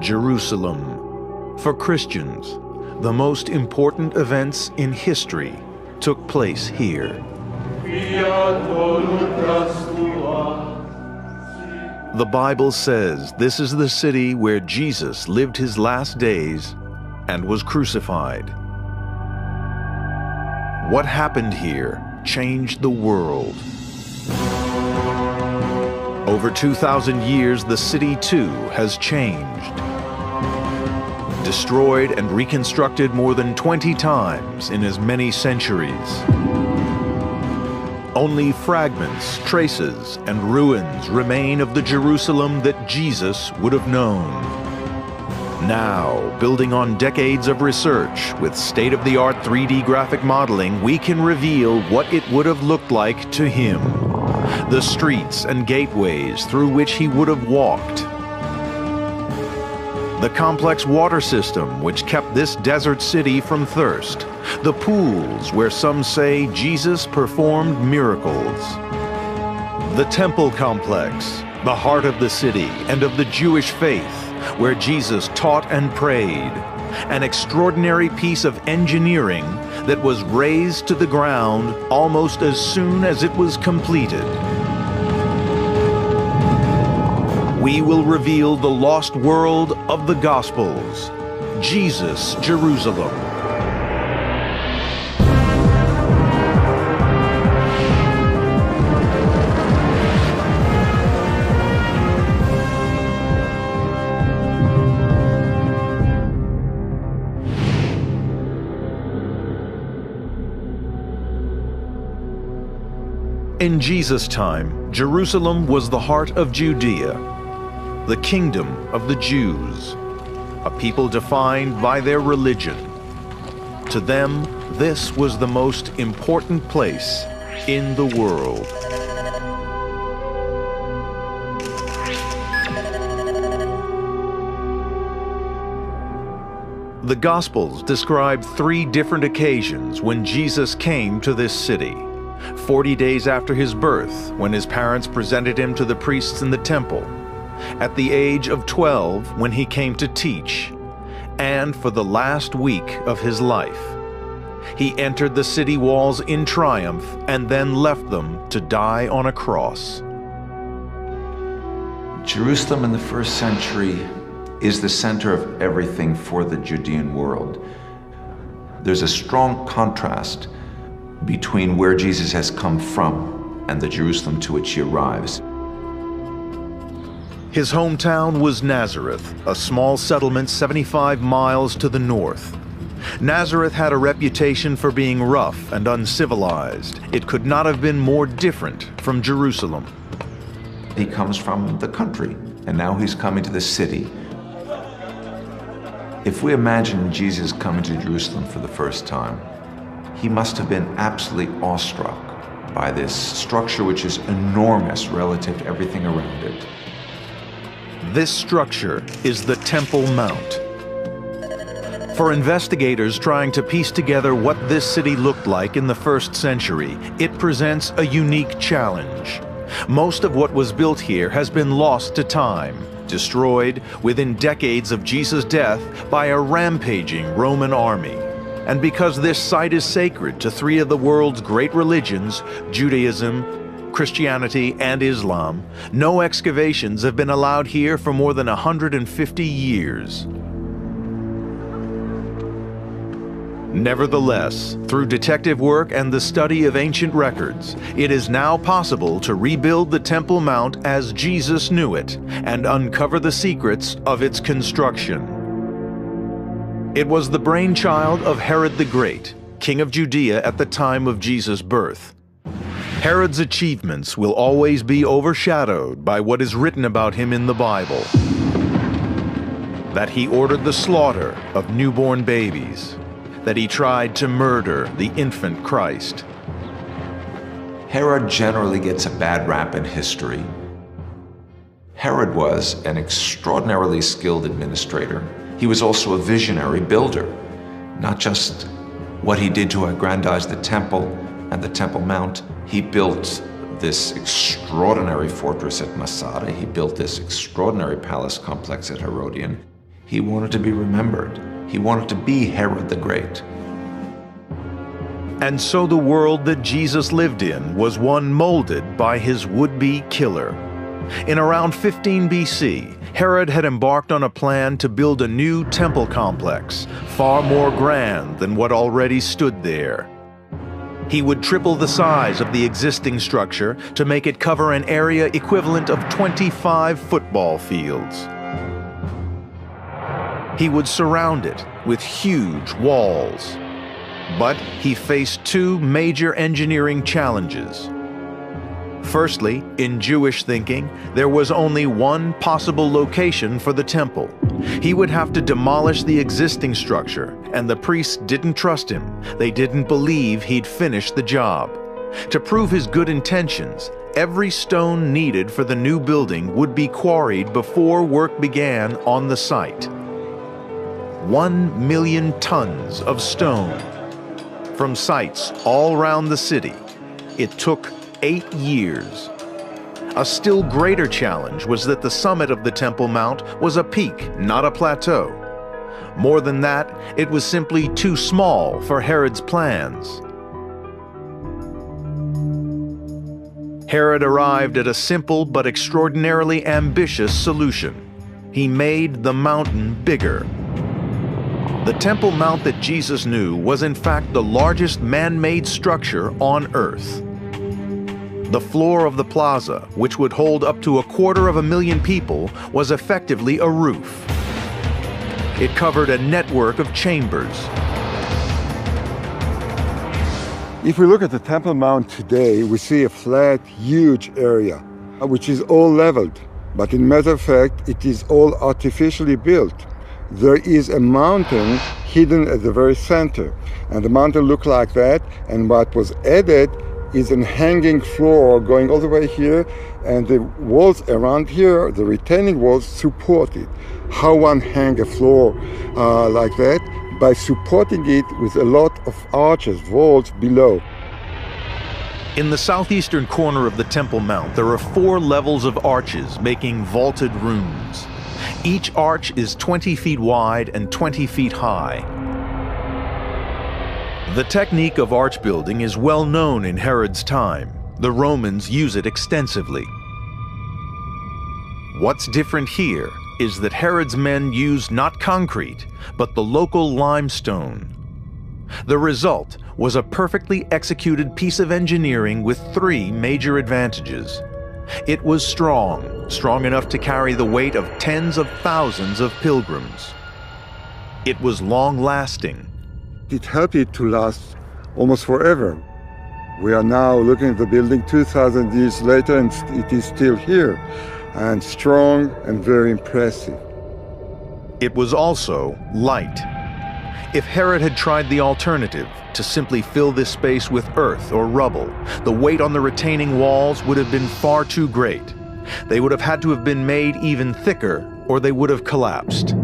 Jerusalem. For Christians, the most important events in history took place here. The Bible says this is the city where Jesus lived his last days and was crucified. What happened here changed the world. Over 2,000 years, the city too has changed. Destroyed and reconstructed more than 20 times in as many centuries. Only fragments, traces, and ruins remain of the Jerusalem that Jesus would have known. Now, building on decades of research with state-of-the-art 3D graphic modeling, we can reveal what it would have looked like to him. The streets and gateways through which he would have walked. The complex water system which kept this desert city from thirst. The pools where some say Jesus performed miracles. The temple complex, the heart of the city and of the Jewish faith, where Jesus taught and prayed. An extraordinary piece of engineering that was razed to the ground almost as soon as it was completed. We will reveal the lost world of the Gospels, Jesus, Jerusalem. In Jesus' time, Jerusalem was the heart of Judea, the kingdom of the Jews, a people defined by their religion. To them, this was the most important place in the world. The Gospels describe 3 different occasions when Jesus came to this city. 40 days after his birth, when his parents presented him to the priests in the temple. At the age of 12, when he came to teach. And for the last week of his life. He entered the city walls in triumph and then left them to die on a cross. Jerusalem in the first century is the center of everything for the Judean world. There's a strong contrast between where Jesus has come from and the Jerusalem to which he arrives. His hometown was Nazareth, a small settlement 75 miles to the north. Nazareth had a reputation for being rough and uncivilized. It could not have been more different from Jerusalem. He comes from the country, and now he's coming to the city. If we imagine Jesus coming to Jerusalem for the first time, he must have been absolutely awestruck by this structure which is enormous relative to everything around it. This structure is the Temple Mount. For investigators trying to piece together what this city looked like in the first century, it presents a unique challenge. Most of what was built here has been lost to time, destroyed within decades of Jesus' death by a rampaging Roman army. And because this site is sacred to 3 of the world's great religions, Judaism, Christianity, and Islam, no excavations have been allowed here for more than 150 years. Nevertheless, through detective work and the study of ancient records, it is now possible to rebuild the Temple Mount as Jesus knew it and uncover the secrets of its construction. It was the brainchild of Herod the Great, king of Judea at the time of Jesus' birth. Herod's achievements will always be overshadowed by what is written about him in the Bible. That he ordered the slaughter of newborn babies, that he tried to murder the infant Christ. Herod generally gets a bad rap in history. Herod was an extraordinarily skilled administrator. He was also a visionary builder, not just what he did to aggrandize the temple and the Temple Mount. He built this extraordinary fortress at Masada. He built this extraordinary palace complex at Herodion. He wanted to be remembered. He wanted to be Herod the Great. And so the world that Jesus lived in was one molded by his would-be killer. In around 15 BC, Herod had embarked on a plan to build a new temple complex, far more grand than what already stood there. He would triple the size of the existing structure to make it cover an area equivalent of 25 football fields. He would surround it with huge walls. But he faced two major engineering challenges. Firstly, in Jewish thinking, there was only one possible location for the temple. He would have to demolish the existing structure, and the priests didn't trust him. They didn't believe he'd finish the job. To prove his good intentions, every stone needed for the new building would be quarried before work began on the site. 1 million tons of stone from sites all around the city. It took 8 years. A still greater challenge was that the summit of the Temple Mount was a peak, not a plateau. More than that, it was simply too small for Herod's plans. Herod arrived at a simple but extraordinarily ambitious solution. He made the mountain bigger. The Temple Mount that Jesus knew was in fact the largest man-made structure on Earth. The floor of the plaza, which would hold up to 250,000 people, was effectively a roof. It covered a network of chambers. If we look at the Temple Mount today, we see a flat, huge area, which is all leveled. But in matter of fact, it is all artificially built. There is a mountain hidden at the very center, and the mountain looked like that, and what was added is a hanging floor going all the way here, and the walls around here, the retaining walls, support it. How one hang a floor like that? By supporting it with a lot of arches, walls below. In the southeastern corner of the Temple Mount, there are 4 levels of arches making vaulted rooms. Each arch is 20 feet wide and 20 feet high. The technique of arch building is well known in Herod's time. The Romans use it extensively. What's different here is that Herod's men used not concrete, but the local limestone. The result was a perfectly executed piece of engineering with 3 major advantages. It was strong enough to carry the weight of tens of thousands of pilgrims. It was long-lasting. It helped it to last almost forever. We are now looking at the building 2,000 years later, and it is still here, and strong and very impressive. It was also light. If Herod had tried the alternative, to simply fill this space with earth or rubble, the weight on the retaining walls would have been far too great. They would have had to have been made even thicker, or they would have collapsed.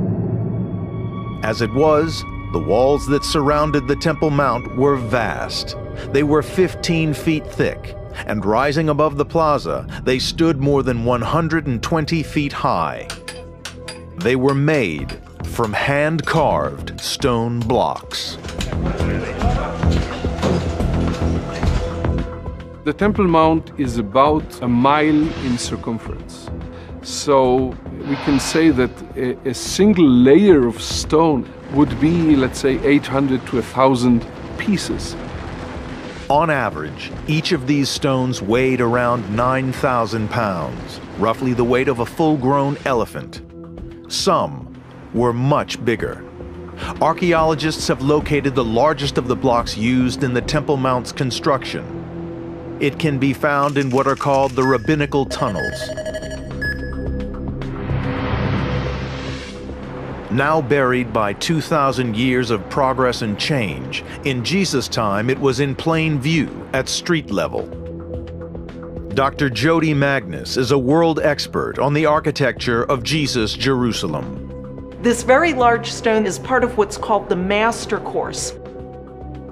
As it was, the walls that surrounded the Temple Mount were vast. They were 15 feet thick, and rising above the plaza, they stood more than 120 feet high. They were made from hand-carved stone blocks. The Temple Mount is about a mile in circumference. So we can say that a single layer of stone would be, let's say, 800 to 1,000 pieces. On average, each of these stones weighed around 9,000 pounds, roughly the weight of a full-grown elephant. Some were much bigger. Archaeologists have located the largest of the blocks used in the Temple Mount's construction. It can be found in what are called the rabbinical tunnels. Now buried by 2,000 years of progress and change, in Jesus' time it was in plain view at street level. Dr. Jody Magnus is a world expert on the architecture of Jesus' Jerusalem. This very large stone is part of what's called the master course.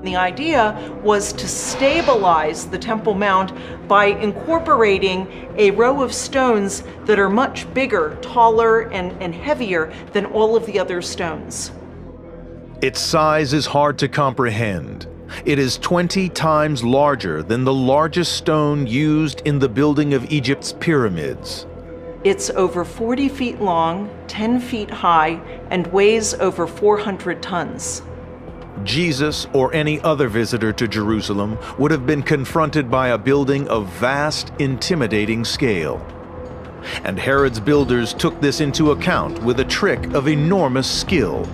The idea was to stabilize the Temple Mount by incorporating a row of stones that are much bigger, taller, and heavier than all of the other stones. Its size is hard to comprehend. It is 20 times larger than the largest stone used in the building of Egypt's pyramids. It's over 40 feet long, 10 feet high, and weighs over 400 tons. Jesus or any other visitor to Jerusalem would have been confronted by a building of vast, intimidating scale. And Herod's builders took this into account with a trick of enormous skill.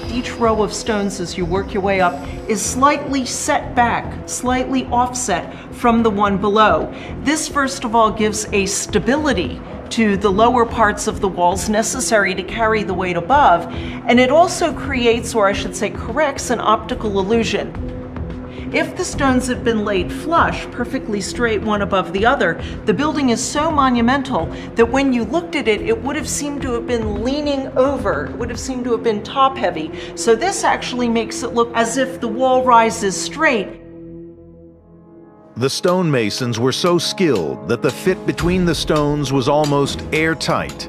Each row of stones, as you work your way up, is slightly set back, slightly offset from the one below. This, first of all, gives a stability to the lower parts of the walls necessary to carry the weight above, and it also creates, or I should say corrects, an optical illusion. If the stones had been laid flush, perfectly straight one above the other, the building is so monumental that when you looked at it, it would have seemed to have been leaning over, it would have seemed to have been top heavy. So this actually makes it look as if the wall rises straight. The stonemasons were so skilled that the fit between the stones was almost airtight.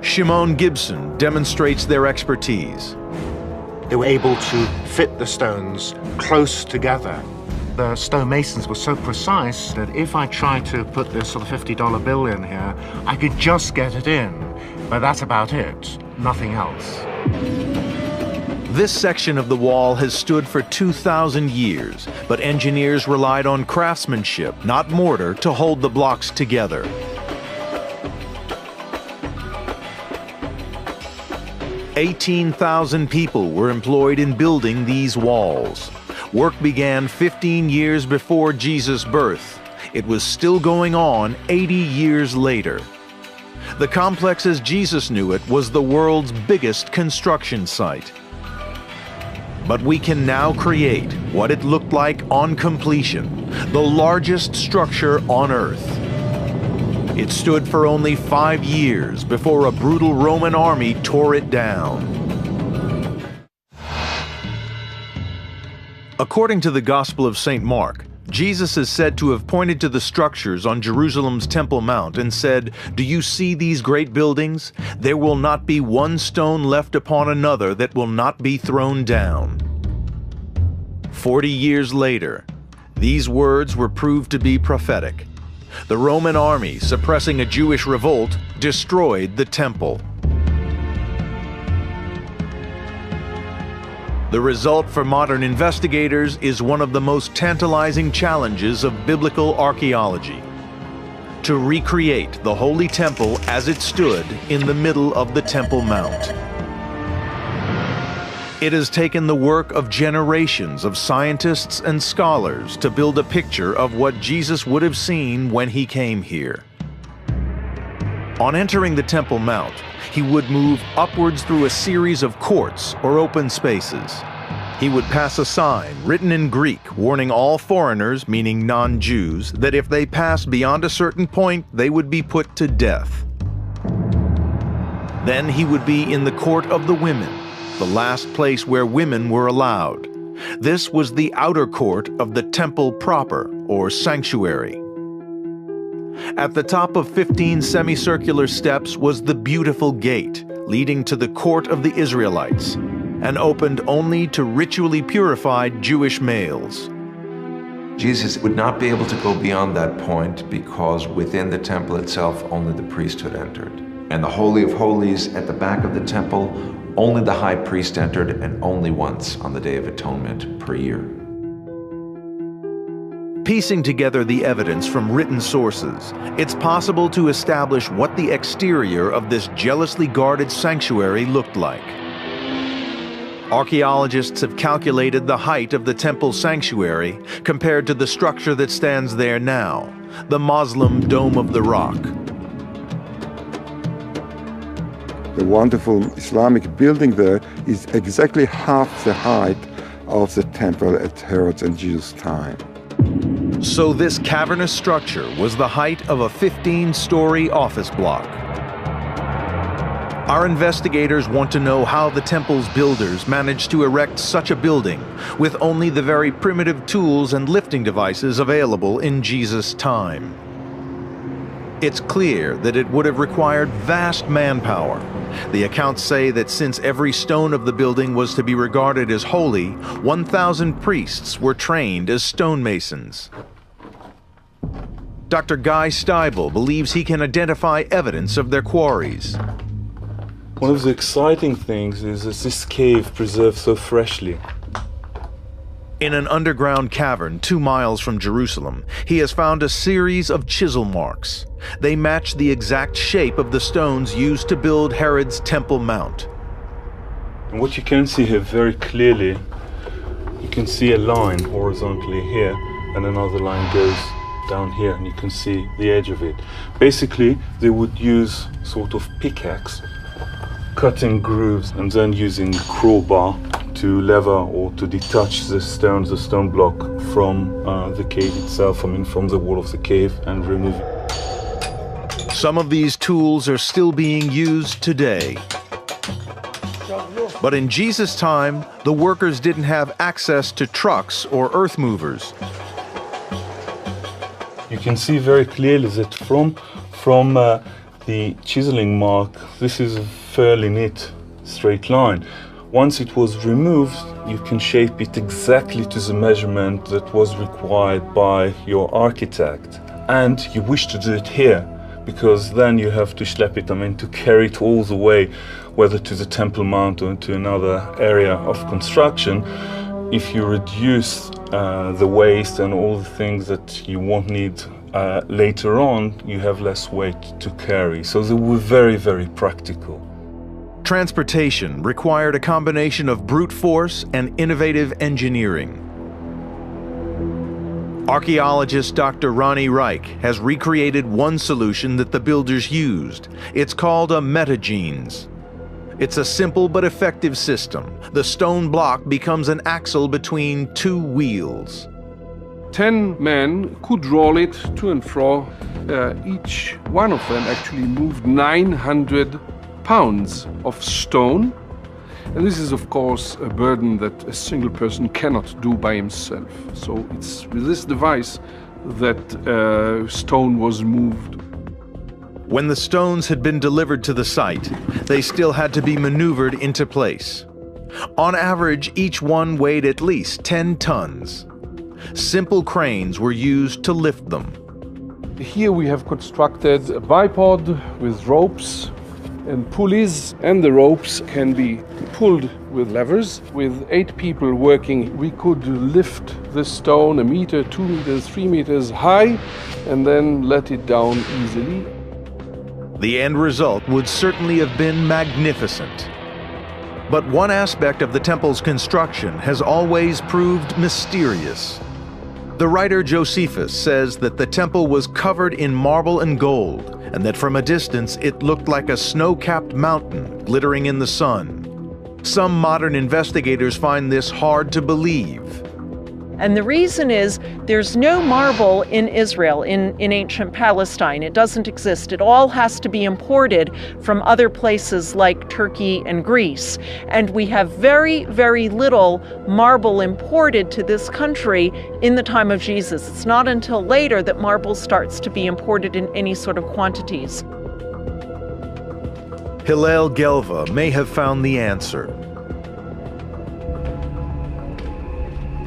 Shimon Gibson demonstrates their expertise. They were able to fit the stones close together. The stonemasons were so precise that if I tried to put this sort of $50 bill in here, I could just get it in. But that's about it, nothing else. This section of the wall has stood for 2,000 years, but engineers relied on craftsmanship, not mortar, to hold the blocks together. "18,000 people were employed in building these walls. Work began 15 years before Jesus' birth. It was still going on 80 years later. The complex as Jesus knew it was the world's biggest construction site. But we can now create what it looked like on completion, the largest structure on Earth. It stood for only 5 years before a brutal Roman army tore it down. According to the Gospel of St. Mark, Jesus is said to have pointed to the structures on Jerusalem's Temple Mount and said, "Do you see these great buildings? There will not be one stone left upon another that will not be thrown down." 40 years later, these words were proved to be prophetic. The Roman army, suppressing a Jewish revolt, destroyed the temple. The result for modern investigators is one of the most tantalizing challenges of biblical archaeology: to recreate the Holy Temple as it stood in the middle of the Temple Mount. It has taken the work of generations of scientists and scholars to build a picture of what Jesus would have seen when he came here. On entering the Temple Mount, he would move upwards through a series of courts or open spaces. He would pass a sign written in Greek warning all foreigners, meaning non-Jews, that if they passed beyond a certain point, they would be put to death. Then he would be in the Court of the Women, the last place where women were allowed. This was the outer court of the temple proper, or sanctuary. At the top of 15 semicircular steps was the beautiful gate, leading to the court of the Israelites, and opened only to ritually purified Jewish males. Jesus would not be able to go beyond that point because within the temple itself, only the priesthood entered. And the Holy of Holies at the back of the temple, only the high priest entered, and only once on the Day of Atonement per year. Piecing together the evidence from written sources, it's possible to establish what the exterior of this jealously guarded sanctuary looked like. Archaeologists have calculated the height of the temple sanctuary compared to the structure that stands there now, the Muslim Dome of the Rock. The wonderful Islamic building there is exactly half the height of the temple at Herod's and Jesus' time. So this cavernous structure was the height of a 15-story office block. Our investigators want to know how the temple's builders managed to erect such a building with only the very primitive tools and lifting devices available in Jesus' time. It's clear that it would have required vast manpower. The accounts say that since every stone of the building was to be regarded as holy, 1,000 priests were trained as stonemasons. Dr. Guy Steibel believes he can identify evidence of their quarries. One of the exciting things is that this cave preserved so freshly. In an underground cavern 2 miles from Jerusalem, he has found a series of chisel marks. They match the exact shape of the stones used to build Herod's Temple Mount. And what you can see here very clearly, you can see a line horizontally here, and another line goes down here, and you can see the edge of it. Basically, they would use sort of pickaxe, cutting grooves, and then using crowbar to lever or to detach the stone block from the cave itself, from the wall of the cave, and remove it. Some of these tools are still being used today. But in Jesus' time, the workers didn't have access to trucks or earth movers. You can see very clearly that from the chiseling mark, this is a fairly neat straight line. Once it was removed, you can shape it exactly to the measurement that was required by your architect. And you wish to do it here, because then you have to schlep it, to carry it all the way, whether to the Temple Mount or to another area of construction. If you reduce the waste and all the things that you won't need later on, you have less weight to carry. So they were very, very practical. Transportation required a combination of brute force and innovative engineering. Archaeologist Dr. Ronnie Reich has recreated one solution that the builders used. It's called a metagenes. It's a simple but effective system. The stone block becomes an axle between 2 wheels. 10 men could roll it to and fro. Each one of them actually moved 900 pounds of stone. And this is, of course, a burden that a single person cannot do by himself. So it's with this device that stone was moved. When the stones had been delivered to the site, they still had to be maneuvered into place. On average, each one weighed at least 10 tons. Simple cranes were used to lift them. Here we have constructed a bipod with ropes and pulleys, and the ropes can be pulled with levers. With 8 people working, we could lift the stone 1 meter, 2 meters, 3 meters high, and then let it down easily. The end result would certainly have been magnificent. But one aspect of the temple's construction has always proved mysterious. The writer Josephus says that the temple was covered in marble and gold, and that from a distance it looked like a snow-capped mountain glittering in the sun. Some modern investigators find this hard to believe. And the reason is there's no marble in Israel, in ancient Palestine. It doesn't exist. It all has to be imported from other places like Turkey and Greece. And we have very, very little marble imported to this country in the time of Jesus. It's not until later that marble starts to be imported in any sort of quantities. Hillel Gelva may have found the answer.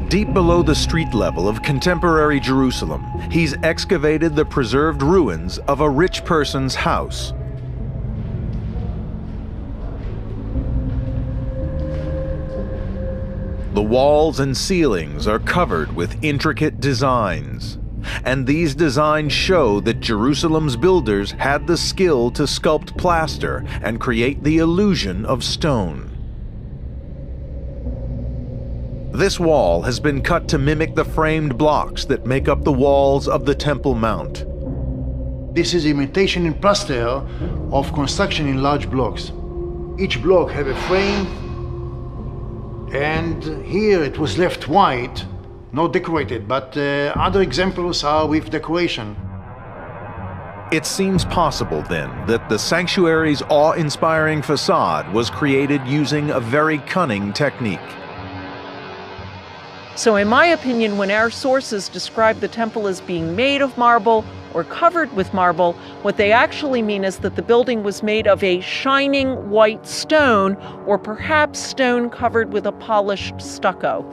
Deep below the street level of contemporary Jerusalem, he's excavated the preserved ruins of a rich person's house. The walls and ceilings are covered with intricate designs. And these designs show that Jerusalem's builders had the skill to sculpt plaster and create the illusion of stone. This wall has been cut to mimic the framed blocks that make up the walls of the Temple Mount. This is imitation in plaster of construction in large blocks. Each block have a frame, and here it was left white, not decorated, but other examples are with decoration. It seems possible, then, that the sanctuary's awe-inspiring facade was created using a very cunning technique. So in my opinion, when our sources describe the temple as being made of marble or covered with marble, what they actually mean is that the building was made of a shining white stone, or perhaps stone covered with a polished stucco.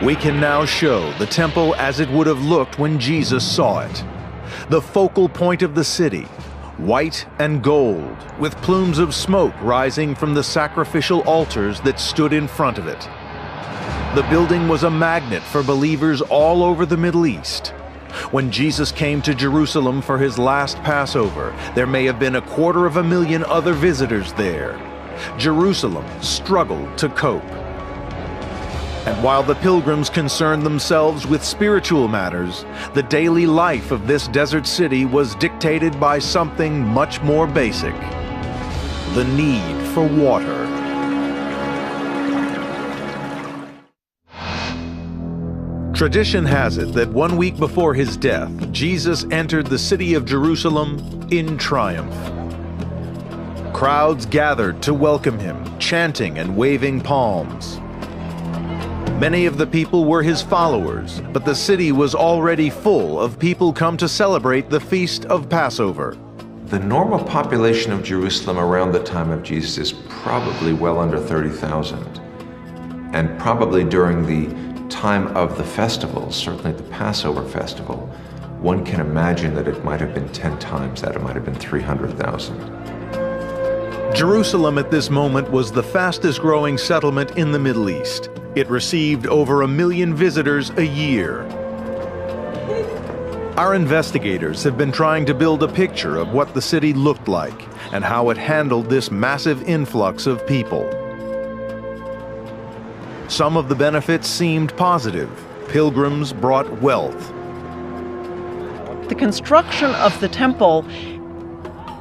We can now show the temple as it would have looked when Jesus saw it. The focal point of the city, white and gold, with plumes of smoke rising from the sacrificial altars that stood in front of it. The building was a magnet for believers all over the Middle East. When Jesus came to Jerusalem for his last Passover, there may have been 250,000 other visitors there. Jerusalem struggled to cope. And while the pilgrims concerned themselves with spiritual matters, the daily life of this desert city was dictated by something much more basic: the need for water. Tradition has it that 1 week before his death, Jesus entered the city of Jerusalem in triumph. Crowds gathered to welcome him, chanting and waving palms. Many of the people were his followers, but the city was already full of people come to celebrate the feast of Passover. The normal population of Jerusalem around the time of Jesus is probably well under 30,000. And probably during the time of the festivals, certainly the Passover festival, one can imagine that it might have been 10 times that. It might have been 300,000. Jerusalem at this moment was the fastest growing settlement in the Middle East. It received over 1 million visitors a year. Our investigators have been trying to build a picture of what the city looked like and how it handled this massive influx of people. Some of the benefits seemed positive. Pilgrims brought wealth. The construction of the temple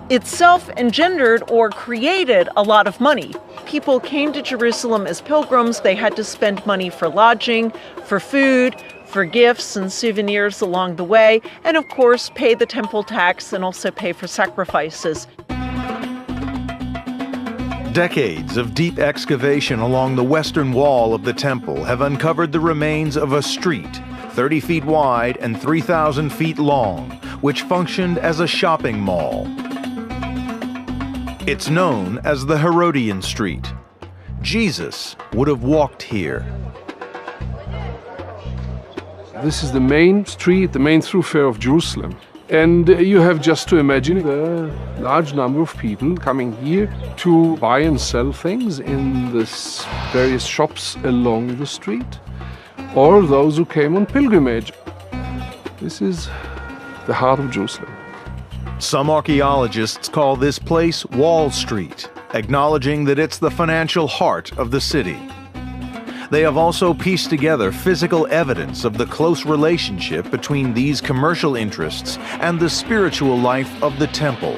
itself engendered or created a lot of money. People came to Jerusalem as pilgrims. They had to spend money for lodging, for food, for gifts and souvenirs along the way, and of course pay the temple tax and also pay for sacrifices. Decades of deep excavation along the western wall of the temple have uncovered the remains of a street, 30 feet wide and 3,000 feet long, which functioned as a shopping mall. It's known as the Herodian Street. Jesus would have walked here. This is the main street, the main thoroughfare of Jerusalem. And you have just to imagine a large number of people coming here to buy and sell things in the various shops along the street, or those who came on pilgrimage. This is the heart of Jerusalem. Some archaeologists call this place Wall Street, acknowledging that it's the financial heart of the city. They have also pieced together physical evidence of the close relationship between these commercial interests and the spiritual life of the temple.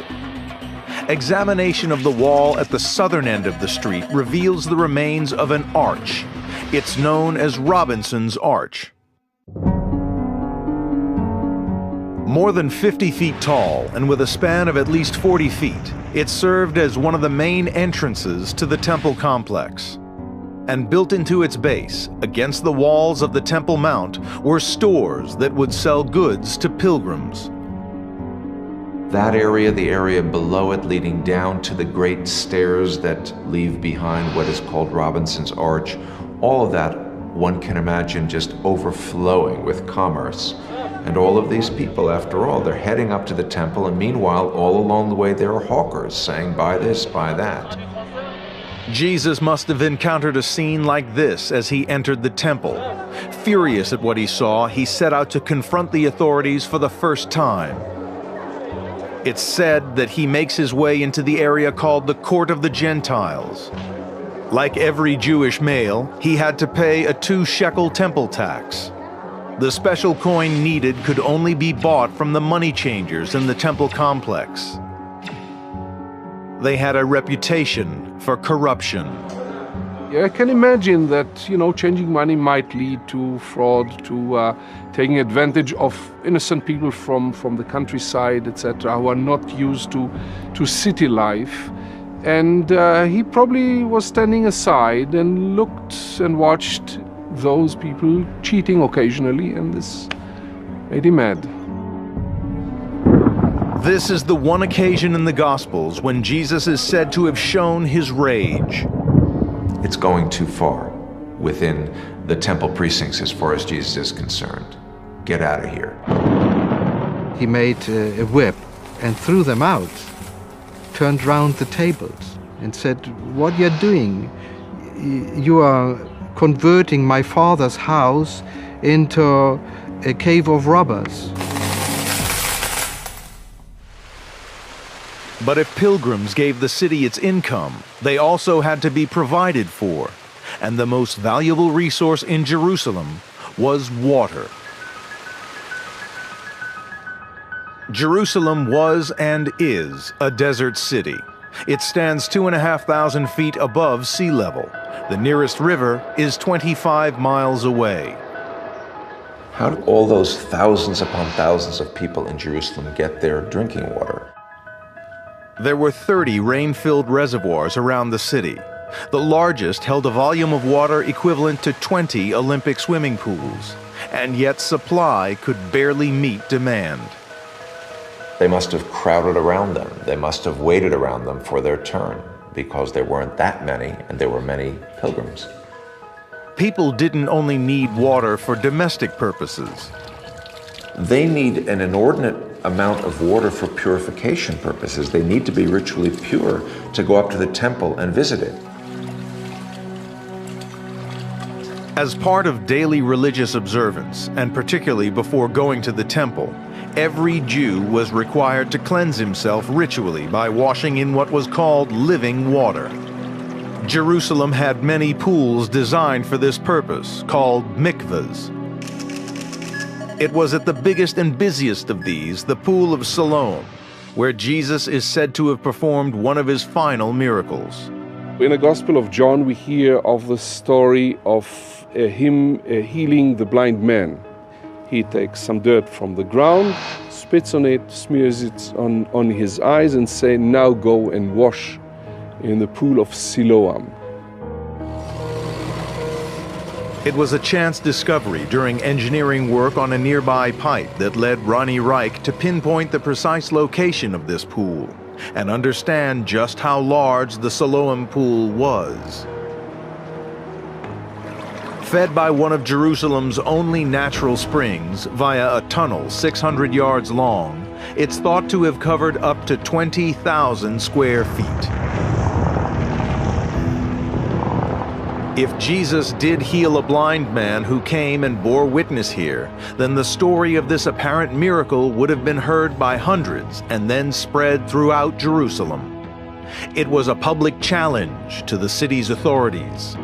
Examination of the wall at the southern end of the street reveals the remains of an arch. It's known as Robinson's Arch. More than 50 feet tall and with a span of at least 40 feet, it served as one of the main entrances to the temple complex. And built into its base, against the walls of the Temple Mount, were stores that would sell goods to pilgrims. That area, the area below it leading down to the great stairs that leave behind what is called Robinson's Arch, all of that one can imagine just overflowing with commerce. And all of these people, after all, they're heading up to the temple, and meanwhile, all along the way, there are hawkers saying, buy this, buy that. Jesus must have encountered a scene like this as he entered the temple. Furious at what he saw, he set out to confront the authorities for the first time. It's said that he makes his way into the area called the Court of the Gentiles. Like every Jewish male, he had to pay a 2-shekel temple tax. The special coin needed could only be bought from the money changers in the temple complex. They had a reputation for corruption. I can imagine that, changing money might lead to fraud, to taking advantage of innocent people from the countryside, etc., who are not used to city life. And he probably was standing aside and looked and watched those people cheating occasionally, and this made him mad. This is the one occasion in the Gospels when Jesus is said to have shown his rage. It's going too far within the temple precincts as far as Jesus is concerned. Get out of here. He made a whip and threw them out, turned round the tables and said, "What you're doing, you are converting my father's house into a cave of robbers." But if pilgrims gave the city its income, they also had to be provided for, and the most valuable resource in Jerusalem was water. Jerusalem was and is a desert city. It stands 2,500 feet above sea level. The nearest river is 25 miles away. How do all those thousands upon thousands of people in Jerusalem get their drinking water? There were 30 rain-filled reservoirs around the city. The largest held a volume of water equivalent to 20 Olympic swimming pools, and yet supply could barely meet demand. They must have crowded around them. They must have waited around them for their turn, because there weren't that many, and there were many pilgrims. People didn't only need water for domestic purposes. They need an inordinate amount of water for purification purposes. They need to be ritually pure to go up to the temple and visit it. As part of daily religious observance, and particularly before going to the temple, every Jew was required to cleanse himself ritually by washing in what was called living water. Jerusalem had many pools designed for this purpose, called mikvahs. It was at the biggest and busiest of these, the Pool of Siloam, where Jesus is said to have performed one of his final miracles. In the Gospel of John, we hear of the story of him healing the blind man. He takes some dirt from the ground, spits on it, smears it on his eyes and says, "Now go and wash in the Pool of Siloam." It was a chance discovery during engineering work on a nearby pipe that led Ronnie Reich to pinpoint the precise location of this pool and understand just how large the Siloam pool was. Fed by one of Jerusalem's only natural springs via a tunnel 600 yards long, it's thought to have covered up to 20,000 square feet. If Jesus did heal a blind man who came and bore witness here, then the story of this apparent miracle would have been heard by hundreds and then spread throughout Jerusalem. It was a public challenge to the city's authorities.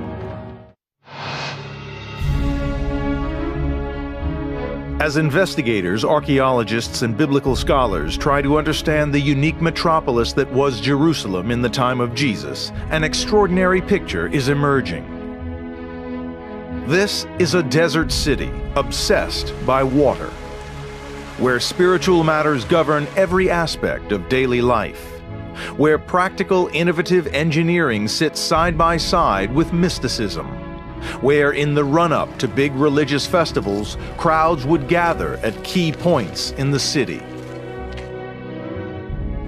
As investigators, archaeologists, and biblical scholars try to understand the unique metropolis that was Jerusalem in the time of Jesus, an extraordinary picture is emerging. This is a desert city obsessed by water, where spiritual matters govern every aspect of daily life, where practical, innovative engineering sits side by side with mysticism, where in the run-up to big religious festivals, crowds would gather at key points in the city.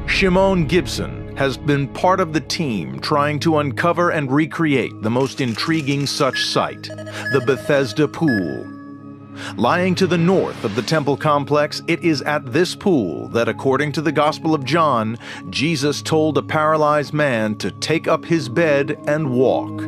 Shimon Gibson has been part of the team trying to uncover and recreate the most intriguing such site, the Bethesda Pool. Lying to the north of the temple complex, it is at this pool that, according to the Gospel of John, Jesus told a paralyzed man to take up his bed and walk.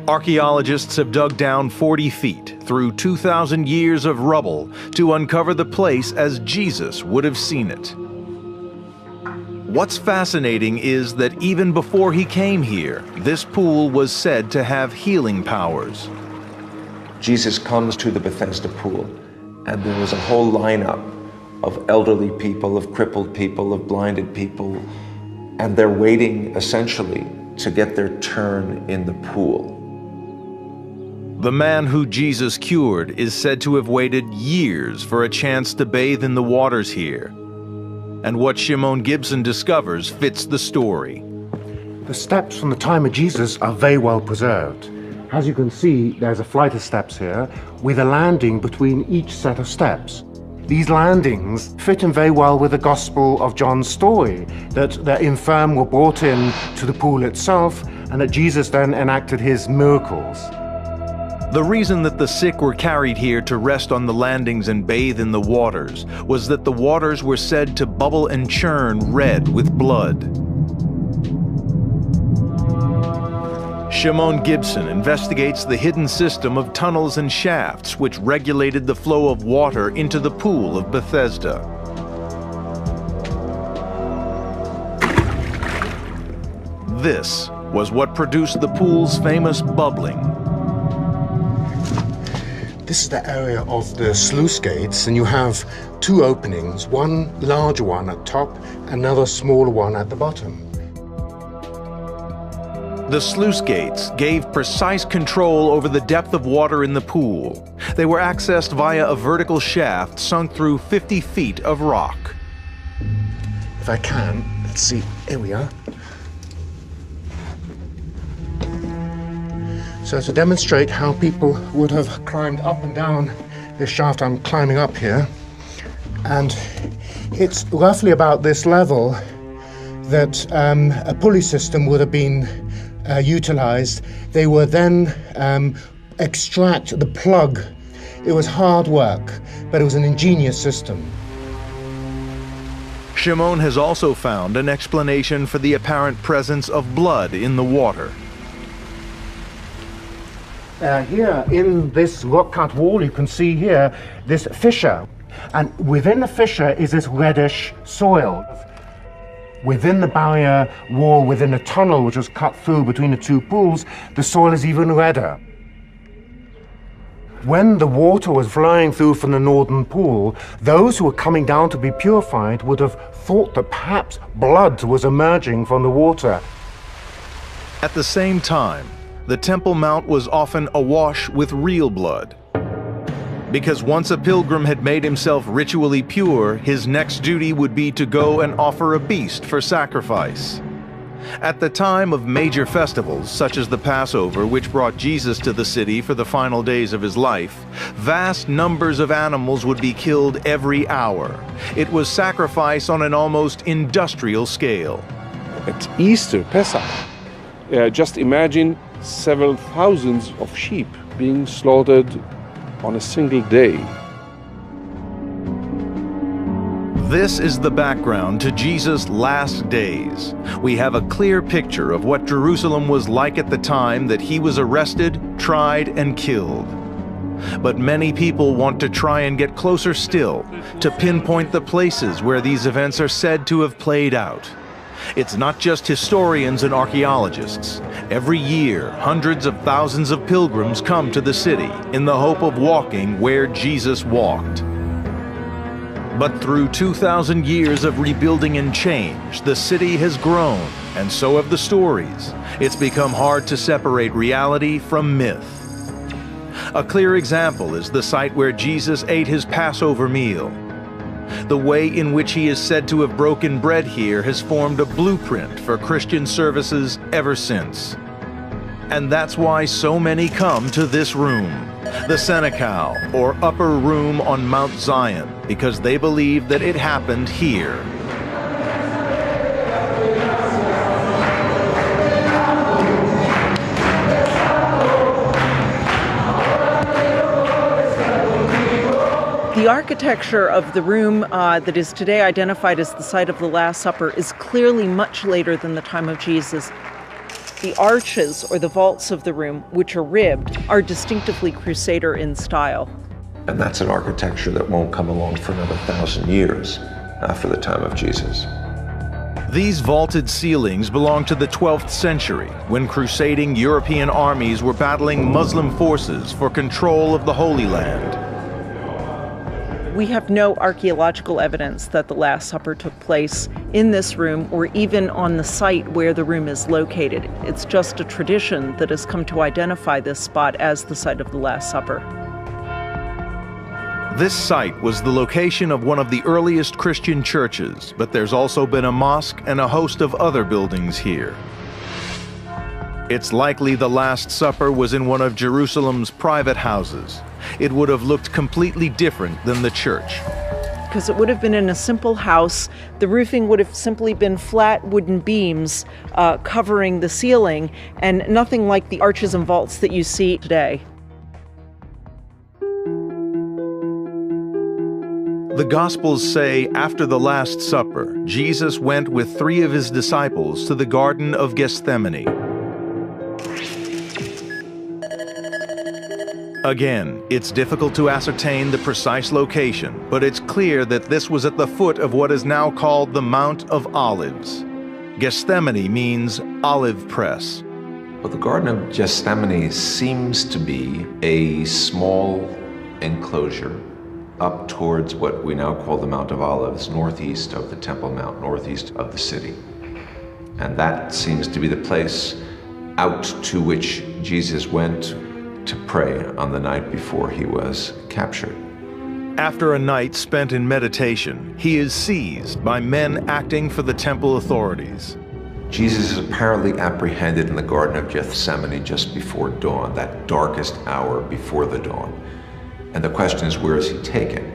Archaeologists have dug down 40 feet through 2,000 years of rubble to uncover the place as Jesus would have seen it. What's fascinating is that even before he came here, this pool was said to have healing powers. Jesus comes to the Bethesda pool, and there was a whole lineup of elderly people, of crippled people, of blinded people, and they're waiting essentially to get their turn in the pool. The man who Jesus cured is said to have waited years for a chance to bathe in the waters here. And what Shimon Gibson discovers fits the story. The steps from the time of Jesus are very well preserved. As you can see, there's a flight of steps here with a landing between each set of steps. These landings fit in very well with the Gospel of John's story, that the infirm were brought in to the pool itself and that Jesus then enacted his miracles. The reason that the sick were carried here to rest on the landings and bathe in the waters was that the waters were said to bubble and churn red with blood. Shimon Gibson investigates the hidden system of tunnels and shafts which regulated the flow of water into the pool of Bethesda. This was what produced the pool's famous bubbling. This is the area of the sluice gates, and you have two openings, one larger one at top, another smaller one at the bottom. The sluice gates gave precise control over the depth of water in the pool. They were accessed via a vertical shaft sunk through 50 feet of rock. If I can, let's see, here we are. So to demonstrate how people would have climbed up and down this shaft, I'm climbing up here, and it's roughly about this level that a pulley system would have been utilized. They would then extract the plug. It was hard work, but it was an ingenious system. Shimon has also found an explanation for the apparent presence of blood in the water. Here in this rock-cut wall, you can see here this fissure, and within the fissure is this reddish soil. Within the barrier wall, within the tunnel which was cut through between the two pools, the soil is even redder. When the water was flowing through from the northern pool, those who were coming down to be purified would have thought that perhaps blood was emerging from the water. At the same time, the Temple Mount was often awash with real blood. Because once a pilgrim had made himself ritually pure, his next duty would be to go and offer a beast for sacrifice. At the time of major festivals, such as the Passover, which brought Jesus to the city for the final days of his life, vast numbers of animals would be killed every hour. It was sacrifice on an almost industrial scale. At Easter, Pesach, just imagine several thousands of sheep being slaughtered on a single day. This is the background to Jesus' last days. We have a clear picture of what Jerusalem was like at the time that he was arrested, tried, and killed. But many people want to try and get closer still, to pinpoint the places where these events are said to have played out. It's not just historians and archaeologists. Every year, hundreds of thousands of pilgrims come to the city in the hope of walking where Jesus walked. But through 2,000 years of rebuilding and change, the city has grown, and so have the stories. It's become hard to separate reality from myth. A clear example is the site where Jesus ate his Passover meal. The way in which he is said to have broken bread here has formed a blueprint for Christian services ever since. And that's why so many come to this room, the Senecal, or upper room on Mount Zion, because they believe that it happened here. The architecture of the room that is today identified as the site of the Last Supper is clearly much later than the time of Jesus. The arches, or the vaults of the room, which are ribbed, are distinctively Crusader in style. And that's an architecture that won't come along for another 1,000 years after the time of Jesus. These vaulted ceilings belong to the 12th century, when crusading European armies were battling Muslim forces for control of the Holy Land. We have no archaeological evidence that the Last Supper took place in this room or even on the site where the room is located. It's just a tradition that has come to identify this spot as the site of the Last Supper. This site was the location of one of the earliest Christian churches, but there's also been a mosque and a host of other buildings here. It's likely the Last Supper was in one of Jerusalem's private houses. It would have looked completely different than the church. Because it would have been in a simple house. The roofing would have simply been flat wooden beams covering the ceiling, and nothing like the arches and vaults that you see today. The Gospels say after the Last Supper, Jesus went with 3 of his disciples to the Garden of Gethsemane. Again, it's difficult to ascertain the precise location, but it's clear that this was at the foot of what is now called the Mount of Olives. Gethsemane means olive press. Well, the Garden of Gethsemane seems to be a small enclosure up towards what we now call the Mount of Olives, northeast of the Temple Mount, northeast of the city. And that seems to be the place out to which Jesus went to pray on the night before he was captured. After a night spent in meditation, he is seized by men acting for the temple authorities. Jesus is apparently apprehended in the Garden of Gethsemane just before dawn, that darkest hour before the dawn. And the question is, where is he taken?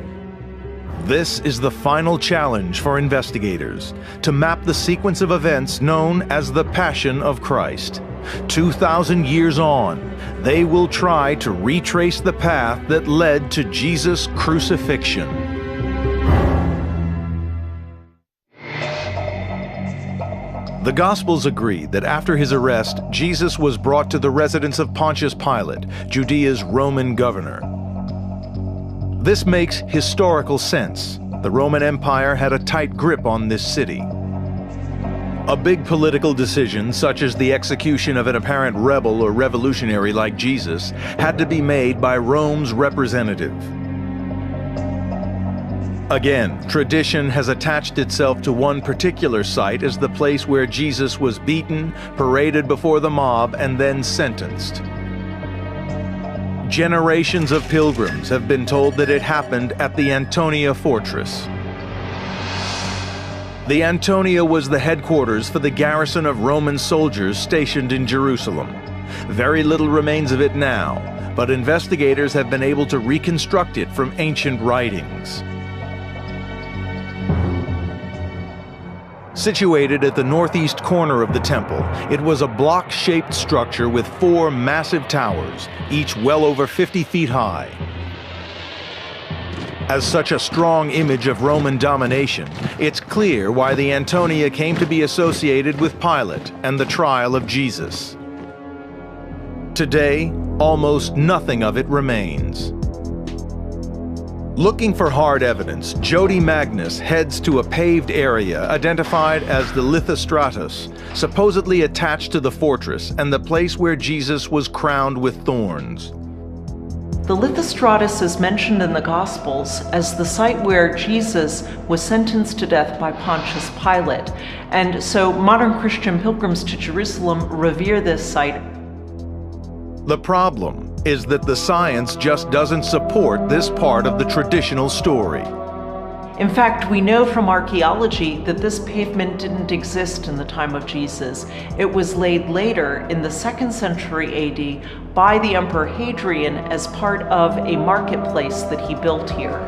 This is the final challenge for investigators, to map the sequence of events known as the Passion of Christ. 2,000 years on, they will try to retrace the path that led to Jesus' crucifixion. The Gospels agree that after his arrest, Jesus was brought to the residence of Pontius Pilate, Judea's Roman governor. This makes historical sense. The Roman Empire had a tight grip on this city. A big political decision, such as the execution of an apparent rebel or revolutionary like Jesus, had to be made by Rome's representative. Again, tradition has attached itself to one particular site as the place where Jesus was beaten, paraded before the mob, and then sentenced. Generations of pilgrims have been told that it happened at the Antonia Fortress. The Antonia was the headquarters for the garrison of Roman soldiers stationed in Jerusalem. Very little remains of it now, but investigators have been able to reconstruct it from ancient writings. Situated at the northeast corner of the temple, it was a block-shaped structure with 4 massive towers, each well over 50 feet high. As such a strong image of Roman domination, it's clear why the Antonia came to be associated with Pilate and the trial of Jesus. Today, almost nothing of it remains. Looking for hard evidence, Jody Magnus heads to a paved area identified as the Lithostratus, supposedly attached to the fortress and the place where Jesus was crowned with thorns. The Lithostratus is mentioned in the Gospels as the site where Jesus was sentenced to death by Pontius Pilate, and so modern Christian pilgrims to Jerusalem revere this site. The problem is that the science just doesn't support this part of the traditional story. In fact, we know from archaeology that this pavement didn't exist in the time of Jesus. It was laid later in the 2nd century AD by the Emperor Hadrian as part of a marketplace that he built here.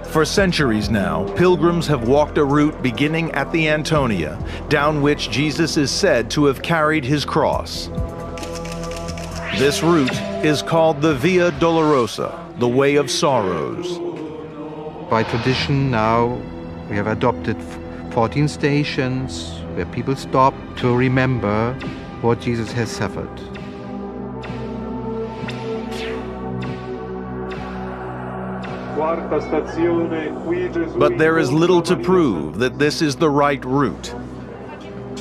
For centuries now, pilgrims have walked a route beginning at the Antonia, down which Jesus is said to have carried his cross. This route is called the Via Dolorosa, the Way of Sorrows. By tradition now, we have adopted 14 stations where people stop to remember what Jesus has suffered. But there is little to prove that this is the right route.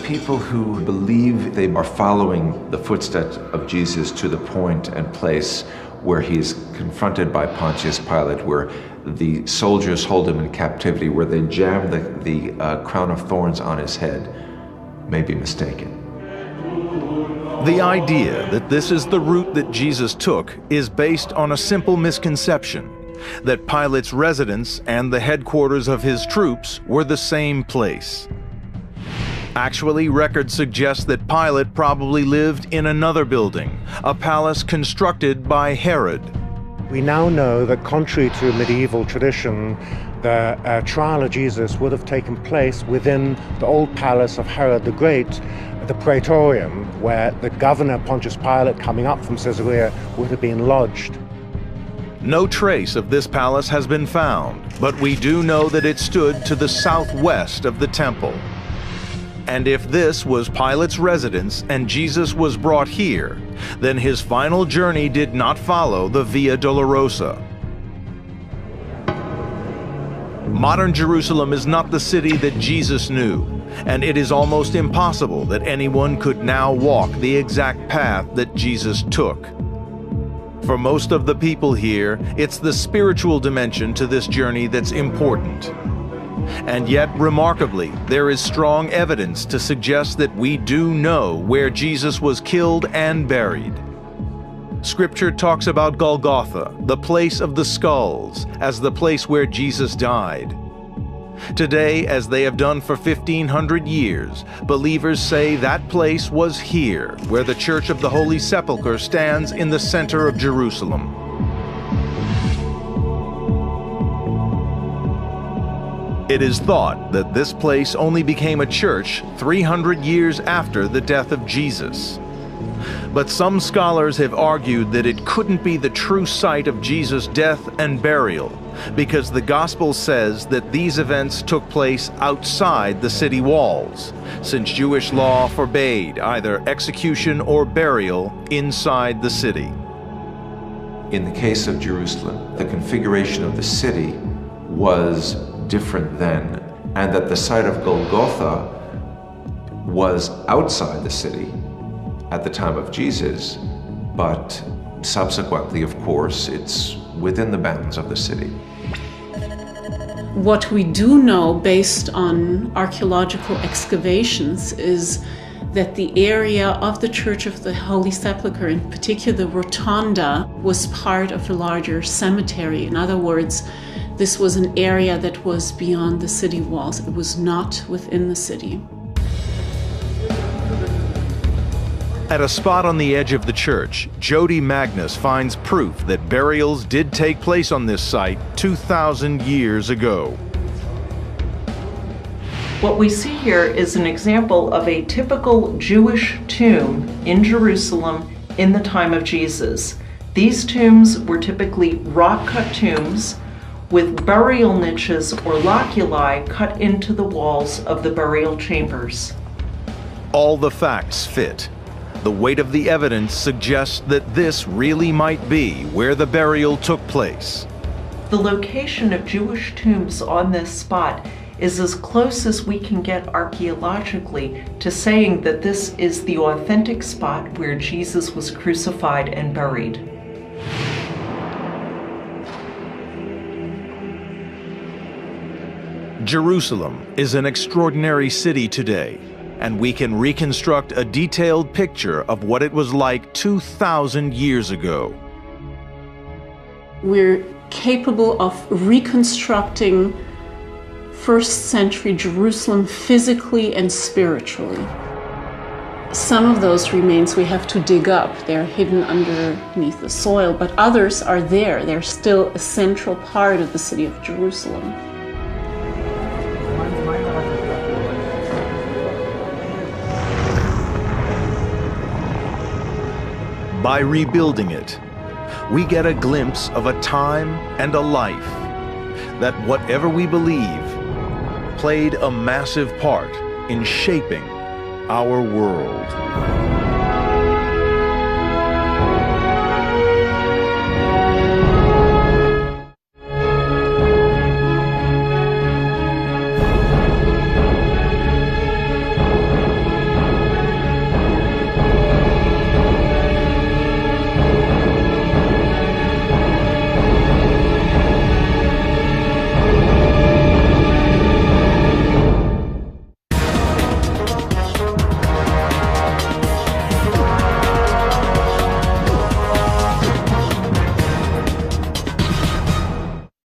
People who believe they are following the footsteps of Jesus to the point and place where he's confronted by Pontius Pilate, where the soldiers hold him in captivity, where they jam the crown of thorns on his head, may be mistaken. The idea that this is the route that Jesus took is based on a simple misconception, that Pilate's residence and the headquarters of his troops were the same place. Actually, records suggest that Pilate probably lived in another building, a palace constructed by Herod. We now know that contrary to medieval tradition, the trial of Jesus would have taken place within the old palace of Herod the Great, the Praetorium, where the governor Pontius Pilate, coming up from Caesarea, would have been lodged. No trace of this palace has been found, but we do know that it stood to the southwest of the temple. And if this was Pilate's residence and Jesus was brought here, then his final journey did not follow the Via Dolorosa. Modern Jerusalem is not the city that Jesus knew, and it is almost impossible that anyone could now walk the exact path that Jesus took. For most of the people here, it's the spiritual dimension to this journey that's important. And yet, remarkably, there is strong evidence to suggest that we do know where Jesus was killed and buried. Scripture talks about Golgotha, the place of the skulls, as the place where Jesus died. Today, as they have done for 1,500 years, believers say that place was here, where the Church of the Holy Sepulchre stands in the center of Jerusalem. It is thought that this place only became a church 300 years after the death of Jesus. But some scholars have argued that it couldn't be the true site of Jesus' death and burial, because the Gospel says that these events took place outside the city walls, since Jewish law forbade either execution or burial inside the city. In the case of Jerusalem, the configuration of the city was different then, and that the site of Golgotha was outside the city at the time of Jesus, but subsequently, of course, it's within the bounds of the city. What we do know based on archaeological excavations is that the area of the Church of the Holy Sepulchre, in particular the rotunda, was part of a larger cemetery. In other words, this was an area that was beyond the city walls. It was not within the city. At a spot on the edge of the church, Jody Magnus finds proof that burials did take place on this site 2,000 years ago. What we see here is an example of a typical Jewish tomb in Jerusalem in the time of Jesus. These tombs were typically rock-cut tombs with burial niches or loculi cut into the walls of the burial chambers. All the facts fit. The weight of the evidence suggests that this really might be where the burial took place. The location of Jewish tombs on this spot is as close as we can get archaeologically to saying that this is the authentic spot where Jesus was crucified and buried. Jerusalem is an extraordinary city today, and we can reconstruct a detailed picture of what it was like 2,000 years ago. We're capable of reconstructing first century Jerusalem physically and spiritually. Some of those remains we have to dig up. They're hidden underneath the soil, but others are there. They're still a central part of the city of Jerusalem. By rebuilding it, we get a glimpse of a time and a life that, whatever we believe, played a massive part in shaping our world.